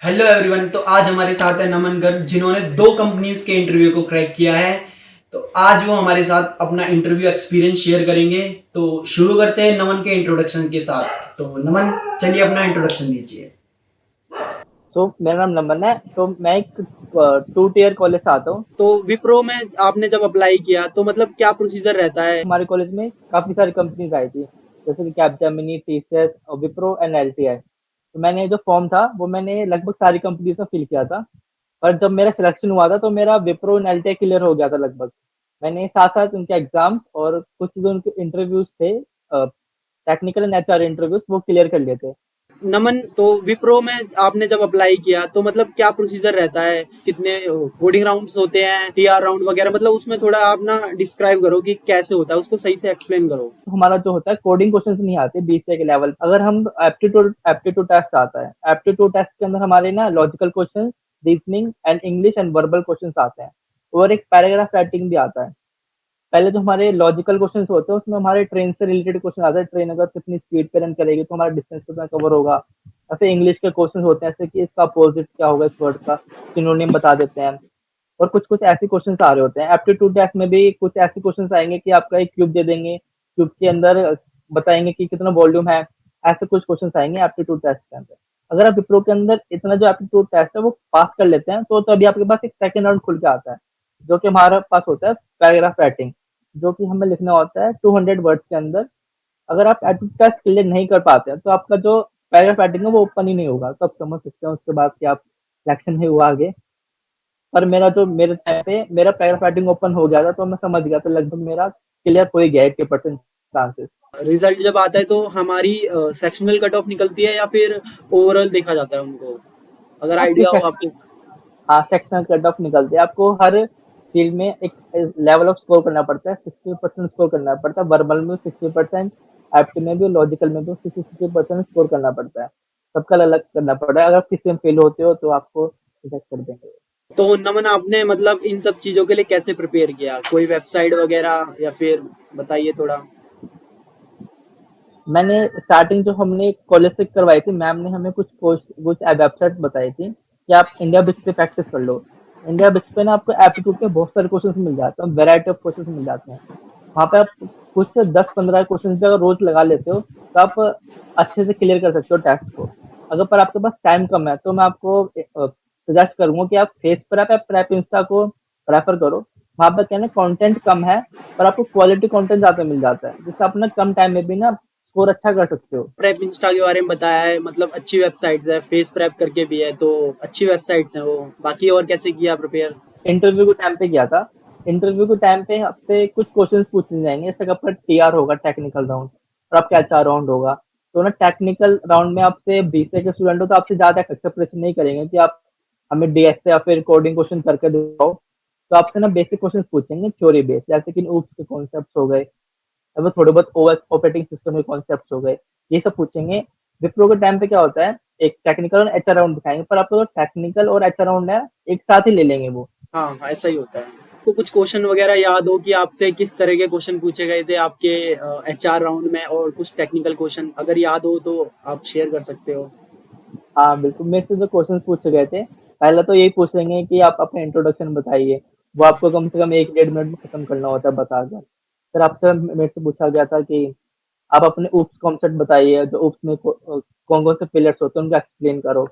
Hello everyone. तो आज हमारे साथ है नमन गर्ग, जिन्होंने दो कंपनीज के इंटरव्यू को क्रैक किया है। तो आज वो हमारे साथ अपना इंटरव्यू एक्सपीरियंस शेयर करेंगे। तो शुरू करते हैं नमन के इंट्रोडक्शन के साथ। तो नमन, चलिए अपना इंट्रोडक्शन दीजिए। मेरा नाम नमन है। मैं एक टू टीयर कॉलेज से आता हूँ। तो विप्रो में आपने जब अप्लाई किया तो मतलब क्या प्रोसीजर रहता है? हमारे कॉलेज में काफ़ी सारी कंपनीज आई थी, जैसे कि कैपजेमिनी, टीसीएस और विप्रो एंड एलटीआई। तो मैंने जो फॉर्म था वो मैंने लगभग सारी कंपनीज में फिल किया था। पर जब मेरा सिलेक्शन हुआ था तो मेरा विप्रो एंड एलटीआई क्लियर हो गया था लगभग। मैंने साथ साथ उनके एग्जाम्स और कुछ जो उनके इंटरव्यूज थे, टेक्निकल एंड एचआर इंटरव्यूज, वो क्लियर कर लिए थे। नमन, तो विप्रो में आपने जब अप्लाई किया तो मतलब क्या प्रोसीजर रहता है? कितने कोडिंग राउंड्स होते हैं, टीआर राउंड वगैरह? मतलब उसमें थोड़ा आप ना डिस्क्राइब करो कि कैसे होता है, उसको सही से एक्सप्लेन करो। तो हमारा जो होता है, कोडिंग क्वेश्चंस नहीं आते बीसीए के लेवल। अगर हम एप्टीट्यूड एप्टीट्यूड टेस्ट आता है, एप्टीट्यूड टेस्ट के अंदर हमारे ना logical questions, reasoning and English and verbal questions आते हैं, और एक पैराग्राफ राइटिंग भी आता है। पहले जो हमारे लॉजिकल क्वेश्चंस होते हैं उसमें हमारे ट्रेन से रिलेटेड क्वेश्चन आते हैं। ट्रेन अगर कितनी स्पीड पे रन करेगी तो हमारा डिस्टेंस कितना कवर होगा। ऐसे इंग्लिश के क्वेश्चन होते हैं, जैसे कि इसका अपोजिट क्या होगा, इस वर्ड का सिनोनिम बता देते हैं। और कुछ कुछ ऐसे क्वेश्चन आ रहे होते हैं। एप्टीट्यूड टेस्ट में भी कुछ ऐसे क्वेश्चन आएंगे कि आपका एक क्यूब दे देंगे, क्यूब के अंदर बताएंगे कि कितना वॉल्यूम है। ऐसे कुछ क्वेश्चन आएंगे एप्टीट्यूड टेस्ट के अंदर। अगर आप विप्रो के अंदर इतना जो एप्टीट्यूड टेस्ट है वो पास कर लेते हैं तो अभी आपके पास एक सेकेंड राउंड खुल के आता है, जो कि हमारे पास होता है पैराग्राफ राइटिंग, जो कि हमें लिखना होता है 200 वर्ड्स के अंदर। अगर आप एप्टीट्यूड टेस्ट क्लियर नहीं कर पाते हैं तो आपका जो पैराग्राफ राइटिंग है वो ओपन ही नहीं होगा। तो आप समझ सकते हैं उसके बाद कि आप सिलेक्शन नहीं हुआ आगे। पर मेरे टाइम पे मेरा पैराग्राफ राइटिंग ओपन हो गया था, तो मैं समझ गया था लगभग मेरा क्लियर हो ही गया 80% चांसेस। रिजल्ट जब आता है तो हमारी सेक्शनल कट ऑफ निकलती है या फिर ओवरऑल देखा जाता है उनको, अगर आपकी आइडिया हो सेक्शन आपको? हाँ, सेक्शनल कट ऑफ निकलते हैं। आपको हर फील्ड में एक लेवल ऑफ स्कोर करना पड़ता है, 60% स्कोर करना पड़ता है। वर्बल में 60%, एप्टी में भी, लॉजिकल में भी 60% स्कोर करना पड़ता है। सबका अलग अलग करना पड़ता है। अगर आप किसी में फेल होते हो तो आपको रिजेक्ट कर देंगे। तो नमन, आपने मतलब इन सब चीजों के लिए कैसे प्रिपेयर किया? कोई वेबसाइट वगैरह या फिर बताइए थोड़ा। मैंने स्टार्टिंग जो हमने कॉलेज से करवाई थी, मैम ने हमें कुछ वेबसाइट बताई थी कि आप इंडिया बेस पे प्रैक्टिस कर लो। इंडिया बेस पे ना आपको एप्टीट्यूड के बहुत सारे क्वेश्चन मिल जाते हैं, वेराइटी ऑफ क्वेश्चन मिल जाते हैं। वहाँ पे आप कुछ से 10-15 क्वेश्चन भी अगर रोज लगा लेते हो तो आप अच्छे से क्लियर कर सकते हो टेस्ट को। अगर पर आपके पास टाइम कम है तो मैं आपको सजेस्ट करूंगा कि आप फेस पर आप प्रेप इंस्टा को प्रेफर करो। वहाँ पर क्या है ना, कंटेंट कम है पर आपको क्वालिटी कंटेंट ज़्यादा मिल जाता है, जिससे आप ना कम टाइम में भी ना स्कोर अच्छा कर सकते हो। प्रेप इंस्टा के बारे में बताया है, मतलब अच्छी वेबसाइट्स है, फेस प्रेप करके भी है, तो अच्छी वेबसाइट्स हैं वो। बाकी और कैसे किया प्रिपेयर? इंटरव्यू के टाइम पे किया था। इंटरव्यू के टाइम पे आपसे कुछ क्वेश्चंस पूछे जाएंगे, जैसे कि आपका टीआर होगा, टेक्निकल राउंड, और आपका एचआर राउंड होगा। तो ना टेक्निकल राउंड में आपसे बीसीए के स्टूडेंट हो तो आपसे ज़्यादा एक्सेप्टेशन नहीं करेंगे कि आप हमें डीएस से या फिर कोडिंग क्वेश्चन करके दिखाओ। तो आपसे ना बेसिक क्वेश्चन पूछेंगे, थ्योरी बेस्ड, जैसे कि ऊप्स के कॉन्सेप्ट हो गए, अब थोड़े बहुत ओएस ऑपरेटिंग सिस्टम के कॉन्सेप्ट हो गए, ये सब पूछेंगे। विप्रो के टाइम पे क्या होता है, एक टेक्निकल और एचआर राउंड दिखाएंगे, पर आपको जो टेक्निकल और एचआर राउंड है एक साथ ही ले लेंगे वो। हाँ हाँ, ऐसा ही होता है। आपको कुछ क्वेश्चन वगैरह याद हो कि आपसे किस तरह के क्वेश्चन पूछे गए थे आपके एचआर राउंड में, और कुछ टेक्निकल क्वेश्चन अगर याद हो तो आप शेयर कर सकते हो। हाँ बिल्कुल, मेरे से जो क्वेश्चन पूछे गए थे, पहले तो यही पूछेंगे कि आप अपना इंट्रोडक्शन बताइए। वो आपको कम से कम 1-1.5 मिनट में खत्म करना होता है बताकर। फिर आपसे मेरे से पूछा गया था कि आप अपने ऊप्स कॉन्सेप्ट बताइए, जो ऊप्स में कौन कौन से पिलर्स होते हैं उनका एक्सप्लेन करो।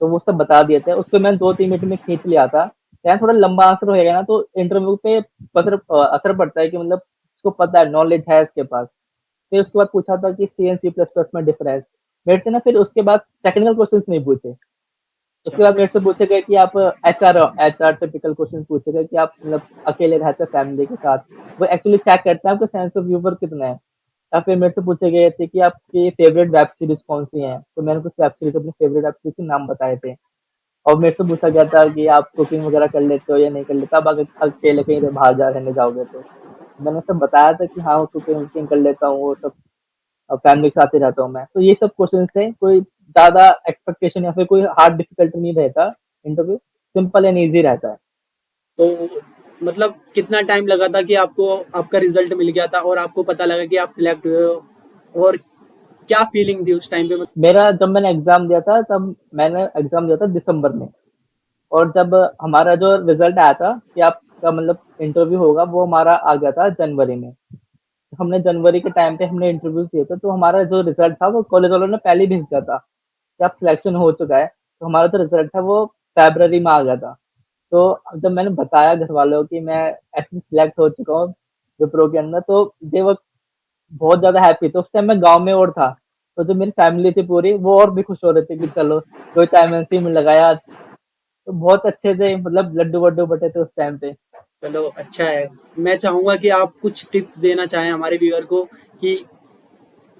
तो वो सब बता दिए थे, उसको मैंने 2-3 मिनट में खींच लिया था। क्या थोड़ा लंबा आंसर होएगा ना तो इंटरव्यू पे असर पड़ता है कि मतलब इसको पता है, नॉलेज है इसके पास। फिर उसके बाद पूछा था कि C and C plus plus में डिफरेंस। मेरे से ना फिर उसके बाद टेक्निकल क्वेश्चंस नहीं पूछे। अच्छा। उसके बाद मेरे से पूछे गए कि आप एचआर टिपिकल क्वेश्चन पूछे गए कि आप मतलब अकेले रहते हैं फैमिली के साथ। वो एक्चुअली चेक करते हैं आपका सेंस ऑफ ह्यूमर कितना है। या फिर मेरे से पूछे गए थे कि आपकी फेवरेट वेब सीरीज कौन सी है, तो मैंने कुछ वेब सीरीज, अपने फेवरेट वेब सीरीज के नाम बताए थे। और मेरे से पूछा गया था कि आप कुकिंग वगैरह कर लेते हो या नहीं कर लेते, आप अगर अकेले कहीं बाहर जा रहने जाओगे तो। मैंने सब बताया था कि हाँ, कुकिंग वुकिंग कर लेता हूँ वो सब, फैमिली के साथ ही रहता हूँ मैं। तो ये सब क्वेश्चन थे, कोई ज्यादा एक्सपेक्टेशन या फिर कोई हार्ड डिफिकल्ट नहीं रहता। इंटरव्यू सिंपल एंड ईजी रहता है। तो मतलब कितना टाइम लगा था कि आपको आपका रिजल्ट मिल गया था और आपको पता लगा कि आप सिलेक्ट हुए हो? और क्या फीलिंग थी उस टाइम पे? मेरा जब मैंने एग्जाम दिया था तब मैंने एग्जाम दिया था दिसंबर में, और जब हमारा जो रिजल्ट आया था कि आपका मतलब इंटरव्यू होगा, वो हमारा आ गया था जनवरी में। हमने जनवरी के टाइम पे हमने इंटरव्यू दिए थे, तो हमारा जो रिजल्ट था वो कॉलेज वालों ने पहले ही भेज दिया था कि आप सिलेक्शन हो चुका है। तो हमारा जो रिजल्ट था वो फरवरी में आ गया था। तो जब मैंने बताया घर वालों को कि मैं ऐसे सिलेक्ट हो चुका हूँ विप्रो के अंदर, तो दे वर बहुत ज़्यादा हैप्पी। तो उस टाइम मैं गाँव में और था, तो जो मेरी फैमिली थी पूरी, वो और भी खुश हो रहे थे कि चलो कोई तो एमएनसी में लगाया। तो बहुत अच्छे से मतलब लड्डू-वड्डू बँटे थे उस टाइम पे। चलो अच्छा है। मैं चाहूंगा कि आप कुछ टिप्स देना चाहें हमारे व्यूअर को कि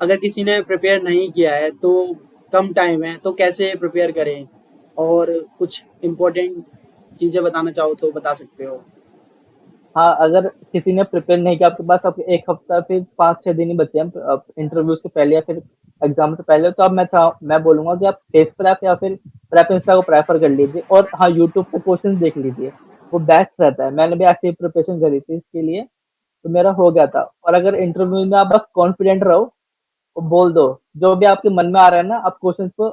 अगर किसी ने प्रिपेयर नहीं किया है तो कम टाइम है तो कैसे प्रिपेयर करें, और कुछ इम्पोर्टेंट चीजें बताना चाहो तो बता सकते हो। हाँ, अगर किसी ने प्रिपेयर नहीं किया, आपके पास अब 1 हफ्ता फिर 5-6 दिन ही बचे हैं इंटरव्यू से पहले या फिर एग्ज़ाम से पहले, तो अब मैं बोलूँगा कि आप टेस्ट प्रेप या फिर प्रेप इंस्टा को प्रेफ़र कर लीजिए, और हाँ, यूट्यूब पे क्वेश्चंस देख लीजिए, वो बेस्ट रहता है। मैंने भी ऐसे ही प्रिपरेशन करी थी इसके लिए, तो मेरा हो गया था। और अगर इंटरव्यू में आप बस कॉन्फिडेंट रहो और बोल दो, जो भी आपके मन में आ रहा है ना, आप क्वेश्चंस को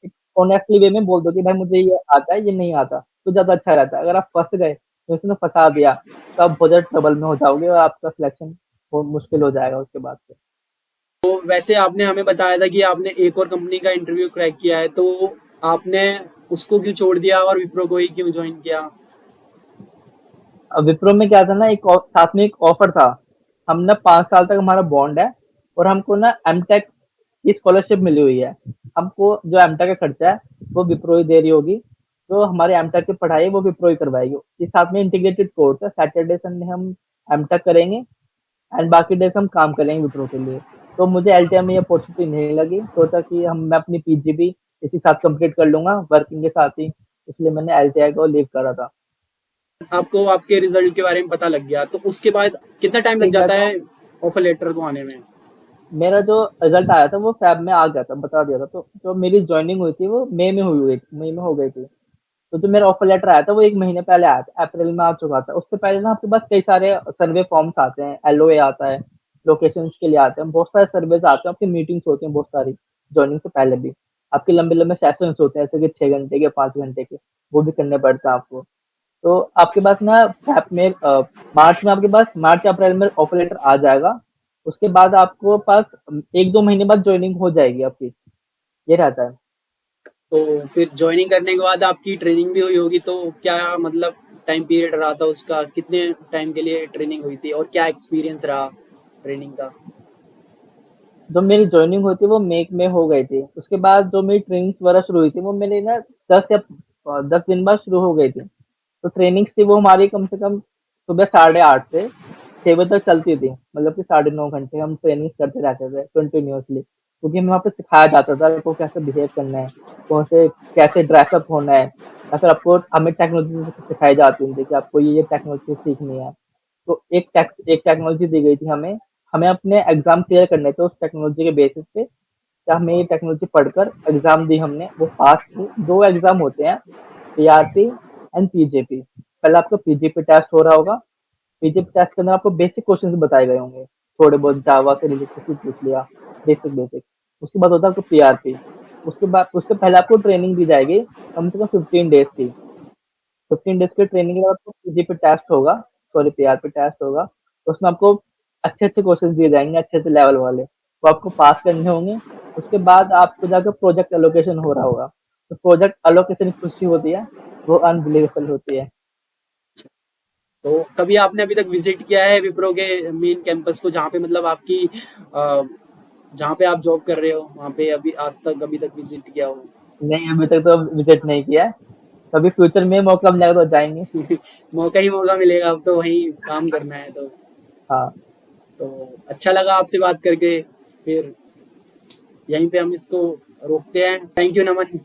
एक ऑनेस्टली वे में बोल दो कि भाई मुझे ये आता है, ये नहीं आता, तो ज़्यादा अच्छा रहता है। अगर आप फँस गए, तो उसने फँसा दिया, तो आप बहुत ज़्यादा ट्रबल में हो जाओगे और आपका सिलेक्शन बहुत मुश्किल हो जाएगा उसके बाद से। तो वैसे आपने हमें बताया था कि आपने एक और कंपनी का इंटरव्यू क्रैक किया है, तो आपने उसको क्यों छोड़ दिया और विप्रो को ही क्यों ज्वाइन किया? अब विप्रो में क्या था ना, साथ में एक ऑफर था। हम ना 5 साल तक हमारा बॉन्ड है, और हमको ना एमटेक की स्कॉलरशिप मिली हुई है। हमको जो एमटेक का खर्चा है वो विप्रो ही दे रही होगी, जो हमारी एमटेक की पढ़ाई है वो विप्रो ही करवाएगी। ये साथ में इंटीग्रेटेड कोर्स है, सैटरडे संडे हम एमटेक करेंगे एंड बाकी डेज हम काम करेंगे विप्रो के लिए। तो मुझे एलटीआई में ये अपॉर्चुनिटी नहीं लगी, सोचा कि हम मैं अपनी पीजी भी इसी साथ कंप्लीट कर लूंगा वर्किंग के साथ ही, इसलिए मैंने एलटीआई को लीव करा था। आपको आपके रिजल्ट के बारे में पता लग गया तो उसके बाद कितना टाइम लग ठीक है, जाता तो है ऑफर लेटर को आने में? मेरा जो रिजल्ट आया था वो फ़ैब में आ गया था, बता दिया था। तो जो मेरी जॉइनिंग हुई थी वो मई में हो गई थी। तो जो मेरा ऑफर लेटर आया था वो 1 महीने पहले आया था, अप्रैल में आ चुका था। उससे पहले ना आपके पास कई सारे सर्वे फॉर्म्स आते हैं, एलओए आता है, लोकेशंस के लिए आते हैं, बहुत सारे सर्वेज़ आते हैं, आपकी मीटिंग्स होती हैं बहुत सारी, जॉइनिंग से पहले भी। आपके लंबे-लंबे सेशंस होते हैं, जैसे कि 6 घंटे के, 5 घंटे के, वो भी करने पड़ते हैं आपको। तो आपके पास ना फ़ैब में मार्च में आपके पास मार्च या अप्रैल में ऑफर लेटर आ जाएगा। उसके बाद आपको पास 1-2 महीने बाद जॉइनिंग हो जाएगी आपकी, ये रहता है। तो फिर ज्वाइनिंग करने के बाद आपकी ट्रेनिंग भी हुई होगी, तो क्या मतलब टाइम पीरियड रहा था उसका, कितने टाइम के लिए ट्रेनिंग हुई थी और क्या एक्सपीरियंस रहा ट्रेनिंग का? जो मेरी जॉइनिंग हुई थी वो मई में हो गई थी। उसके बाद जो मेरी ट्रेनिंग्स वगैरह शुरू हुई थी वो मेरी ना 10 दिन बाद शुरू हो गई थी। तो ट्रेनिंग्स थी वो हमारी कम से कम सुबह 8:30 से 6 बजे तक चलती थी। मतलब कि 9.5 घंटे हम ट्रेनिंग्स करते रहते थे कंटिन्यूअसली। क्योंकि हमें वहाँ पे सिखाया जाता था आपको कैसे बिहेव करना है, कौन से कैसे ड्रेसअप होना है, या फिर आपको हमें टेक्नोलॉजी सिखाई जाती थी कि आपको ये टेक्नोलॉजी सीखनी है। तो एक टेक्नोलॉजी दी गई थी हमें, हमें अपने एग्ज़ाम क्लियर करने थे उस टेक्नोलॉजी के बेसिस पे। क्या हमें ये टेक्नोलॉजी पढ़कर एग्ज़ाम दी हमने, वो पास की। 2 एग्ज़ाम होते हैं, पीआरपी एंड पीजेपी। पहले आपका पीजीपी टेस्ट हो रहा होगा। पीजीपी टेस्ट के अंदर आपको बेसिक क्वेश्चंस बताए गए होंगे, थोड़े बहुत जावा से रिलेटेड कुछ पूछ लिया, बेसिक बेसिक। उसके बाद होता है आपको पीआरपी। उसके बाद उससे पहले आपको ट्रेनिंग दी जाएगी कम से कम 15 डेज़ की। 15 डेज़ की ट्रेनिंग के बाद आपको पीजीपी टेस्ट होगा, सॉरी पीआरपी टेस्ट होगा। तो उसमें आपको अच्छे-अच्छे क्वेश्चंस दिए जाएँगे, अच्छे-अच्छे लेवल वाले। वो आपको पास करने होंगे। उसके बाद आपको जाकर प्रोजेक्ट एलोकेशन हो रहा होगा। तो प्रोजेक्ट एलोकेशन की खुशी होती है, वो अनबिलीवेबल होती है। तो कभी आपने अभी तक विजिट किया है विप्रो के मेन कैंपस को, जहाँ पे मतलब आपकी जहाँ पे आप जॉब कर रहे हो वहाँ पे अभी आज तक अभी तक विजिट किया हो? नहीं, अभी तक तो विज़िट नहीं किया है। कभी फ्यूचर में मौका मिलेगा तो जाएँगे। मौका ही मौका मिलेगा, अब तो वहीं काम करना है तो। हाँ। तो अच्छा लगा आपसे बात करके। फिर यहीं पे हम इसको रोकते हैं। Thank you Naman.